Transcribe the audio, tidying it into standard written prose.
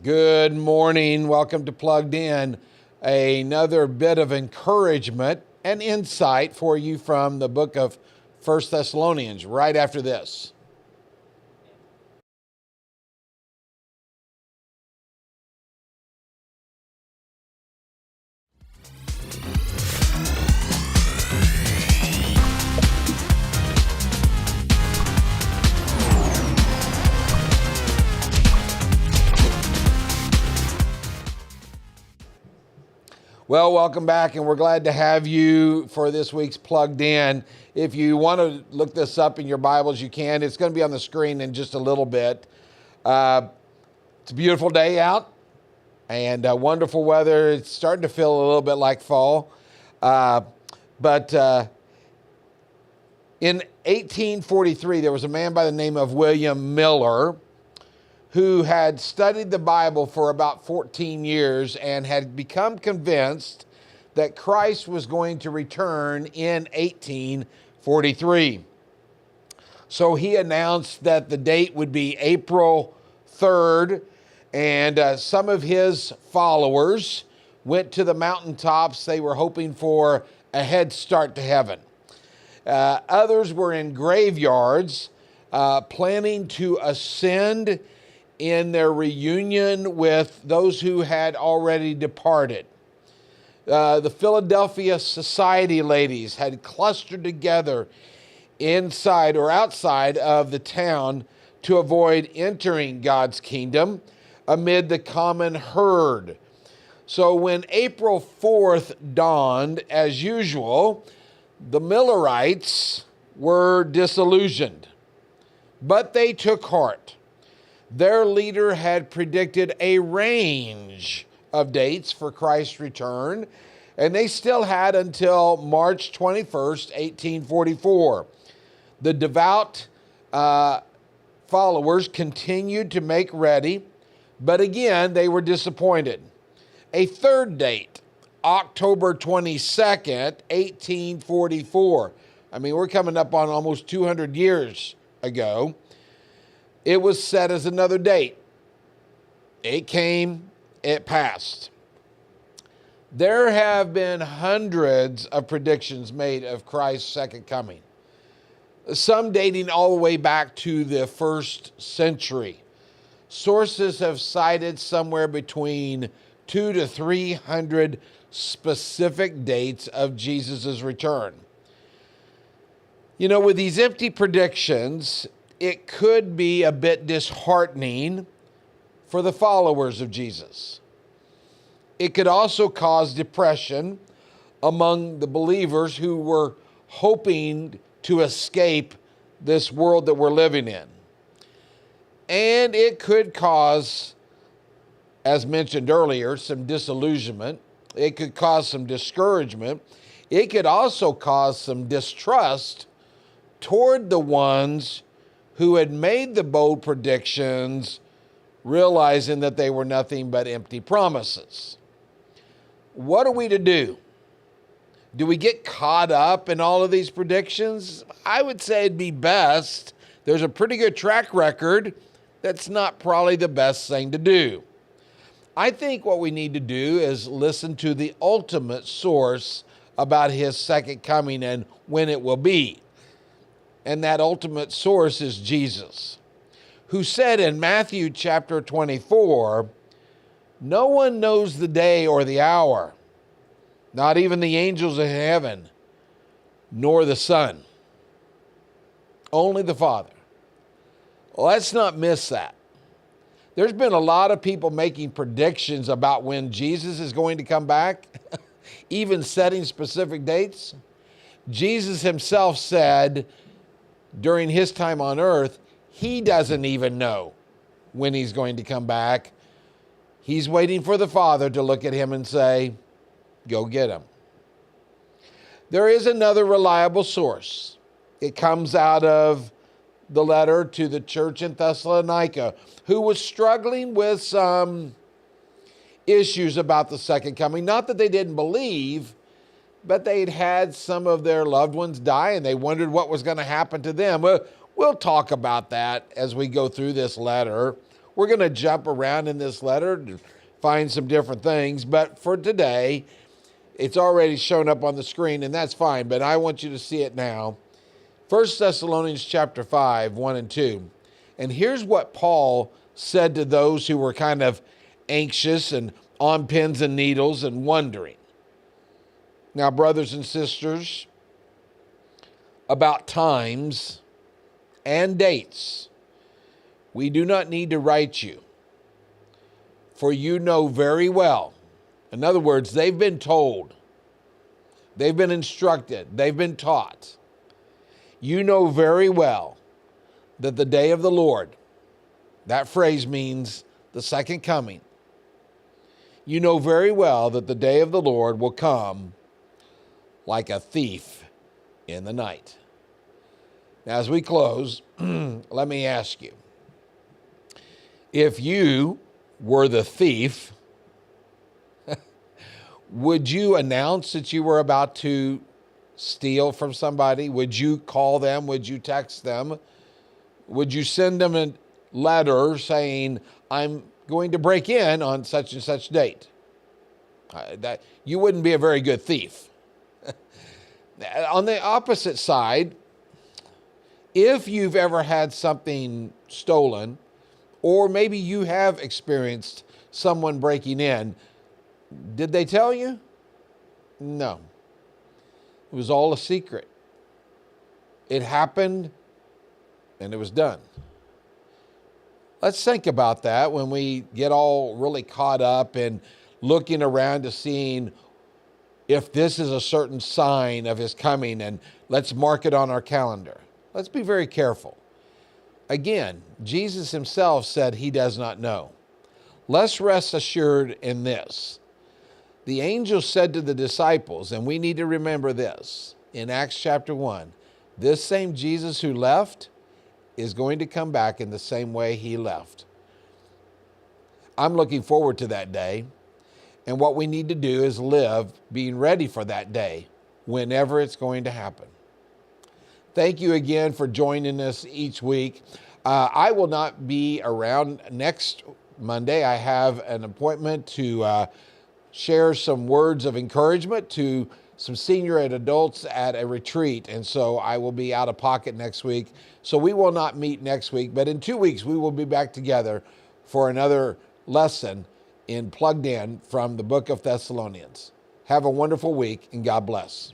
Good morning. Welcome to Plugged In. Another bit of encouragement and insight for you from the book of 1 Thessalonians right after this. Well, welcome back, and we're glad to have you for this week's Plugged In. If you want to look this up in your Bibles, you can. It's going to be on the screen in just a little bit. It's a beautiful day out and wonderful weather. It's starting to feel a little bit like fall. But in 1843, there was a man by the name of William Miller who had studied the Bible for about 14 years and had become convinced that Christ was going to return in 1843. So he announced that the date would be April 3rd, and some of his followers went to the mountaintops. They were hoping for a head start to heaven. Others were in graveyards planning to ascend in their reunion with those who had already departed. The Philadelphia Society ladies had clustered together inside or outside of the town to avoid entering God's kingdom amid the common herd. So when April 4th dawned, as usual, the Millerites were disillusioned, but they took heart. Their leader had predicted a range of dates for Christ's return, and they still had until March 21st, 1844. The devout followers continued to make ready, but again, they were disappointed. A third date, October 22nd, 1844. I mean, we're coming up on almost 200 years ago. It was set as another date. It came, it passed. There have been hundreds of predictions made of Christ's second coming, some dating all the way back to the 1st century. Sources have cited somewhere between 200 to 300 specific dates of Jesus' return. You know, with these empty predictions, it could be a bit disheartening for the followers of Jesus. It could also cause depression among the believers who were hoping to escape this world that we're living in. And it could cause, as mentioned earlier, some disillusionment. It could cause some discouragement. It could also cause some distrust toward the ones who had made the bold predictions, realizing that they were nothing but empty promises. What are we to do? Do we get caught up in all of these predictions? I would say it'd be best. There's a pretty good track record. That's not probably the best thing to do. I think what we need to do is listen to the ultimate source about his second coming and when it will be. And that ultimate source is Jesus, who said in Matthew chapter 24, "No one knows the day or the hour, not even the angels of heaven, nor the Son, only the Father." Let's not miss that. There's been a lot of people making predictions about when Jesus is going to come back, even setting specific dates. Jesus himself said during his time on earth, he doesn't even know when he's going to come back. He's waiting for the Father to look at him and say, "Go get him." There is another reliable source. It comes out of the letter to the church in Thessalonica, who was struggling with some issues about the second coming. Not that they didn't believe, but they'd had some of their loved ones die, and they wondered what was going to happen to them. We'll talk about that as we go through this letter. We're going to jump around in this letter to find some different things, but for today, it's already shown up on the screen, and that's fine, but I want you to see it now. 1 Thessalonians chapter 5, 1 and 2. And here's what Paul said to those who were kind of anxious and on pins and needles and wondering. Now, brothers and sisters, about times and dates, we do not need to write you, for you know very well. In other words, they've been told, they've been instructed, they've been taught. You know very well that the day of the Lord, that phrase means the second coming. You know very well that the day of the Lord will come like a thief in the night. Now, as we close, let me ask you, if you were the thief, would you announce that you were about to steal from somebody? Would you call them? Would you text them? Would you send them a letter saying, I'm going to break in on such and such date? That you wouldn't be a very good thief. On the opposite side, if you've ever had something stolen, or maybe you have experienced someone breaking in, did they tell you? No. It was all a secret. It happened and it was done. Let's think about that when we get all really caught up in looking around to seeing if this is a certain sign of his coming, and let's mark it on our calendar. Let's be very careful. Again, Jesus himself said he does not know. Let's rest assured in this. The angel said to the disciples, and we need to remember this, in Acts chapter 1, this same Jesus who left is going to come back in the same way he left. I'm looking forward to that day, and what we need to do is live being ready for that day, whenever it's going to happen. Thank you again for joining us each week. I will not be around next Monday. I have an appointment to share some words of encouragement to some senior and adults at a retreat, and so I will be out of pocket next week. So we will not meet next week, but in 2 weeks we will be back together for another lesson in Plugged In from the book of Thessalonians. Have a wonderful week, and God bless.